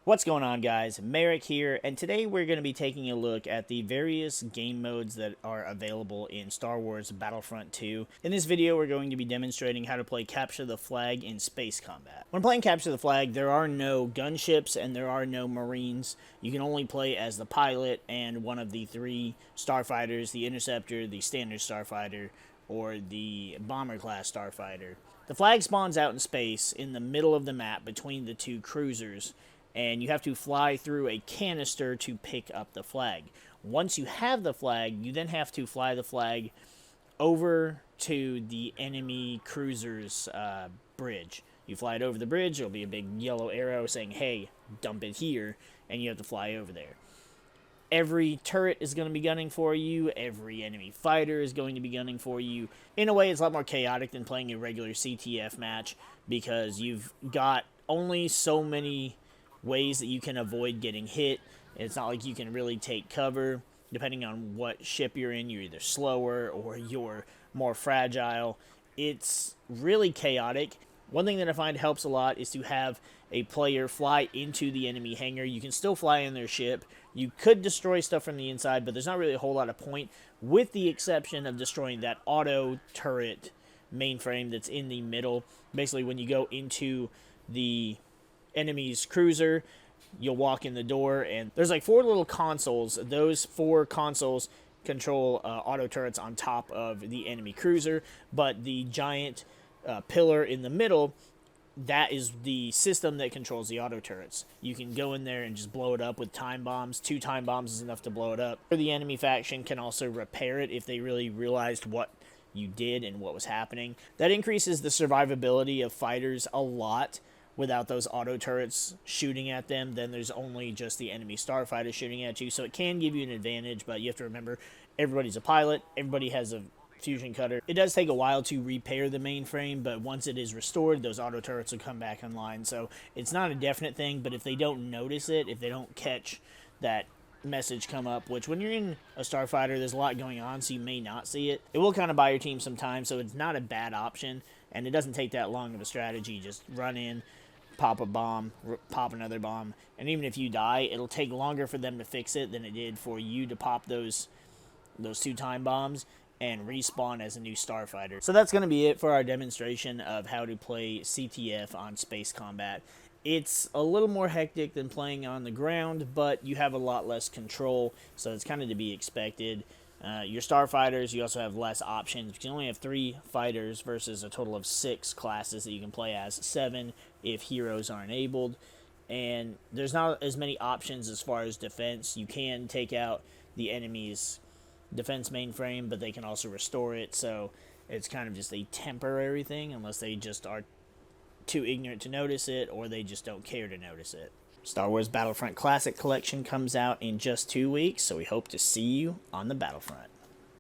What's going on, guys? MariK here, and today we're going to be taking a look at the various game modes that are available in Star Wars Battlefront 2. In this video, we're going to be demonstrating how to play Capture the Flag in space combat. When playing Capture the Flag, there are no gunships and there are no Marines. You can only play as the pilot and one of the three starfighters, the Interceptor, the Standard Starfighter, or the Bomber class Starfighter. The flag spawns out in space in the middle of the map between the two cruisers, and you have to fly through a canister to pick up the flag. Once you have the flag, you then have to fly the flag over to the enemy cruiser's bridge. You fly it over the bridge, there'll be a big yellow arrow saying, hey, dump it here, and you have to fly over there. Every turret is going to be gunning for you. Every enemy fighter is going to be gunning for you. In a way, it's a lot more chaotic than playing a regular CTF match because you've got only so many ways that you can avoid getting hit. It's not like you can really take cover. Depending on what ship you're in, you're either slower or you're more fragile. It's really chaotic. One thing that I find helps a lot is to have a player fly into the enemy hangar. You can still fly in their ship. You could destroy stuff from the inside, but there's not really a whole lot of point, with the exception of destroying that auto turret mainframe that's in the middle. Basically, when you go into the enemy's cruiser, you'll walk in the door, and there's like 4 little consoles. Those 4 consoles control auto turrets on top of the enemy cruiser, but the giant pillar in the middle, that is the system that controls the auto turrets. You can go in there and just blow it up with time bombs. 2 time bombs is enough to blow it up. The enemy faction can also repair it if they really realized what you did and what was happening. That increases the survivability of fighters a lot. Without those auto turrets shooting at them, then there's only just the enemy starfighter shooting at you. So it can give you an advantage, but you have to remember, everybody's a pilot, everybody has a fusion cutter. It does take a while to repair the mainframe, but once it is restored, those auto turrets will come back online. So it's not a definite thing, but if they don't notice it, if they don't catch that message come up, which when you're in a starfighter, there's a lot going on, so you may not see it. It will kind of buy your team some time, so it's not a bad option, and it doesn't take that long of a strategy. Just run in, pop a bomb, pop another bomb, and even if you die, it'll take longer for them to fix it than it did for you to pop those 2 time bombs and respawn as a new starfighter. So that's going to be it for our demonstration of how to play CTF on space combat. It's a little more hectic than playing on the ground, but you have a lot less control, so it's kind of to be expected. Your starfighters, you also have less options. You can only have 3 fighters versus a total of 6 classes that you can play as, 7 if heroes are enabled. And there's not as many options as far as defense. You can take out the enemy's defense mainframe, but they can also restore it, so it's kind of just a temporary thing unless they just are too ignorant to notice it or they just don't care to notice it. Star Wars Battlefront Classic Collection comes out in just 2 weeks, so we hope to see you on the Battlefront.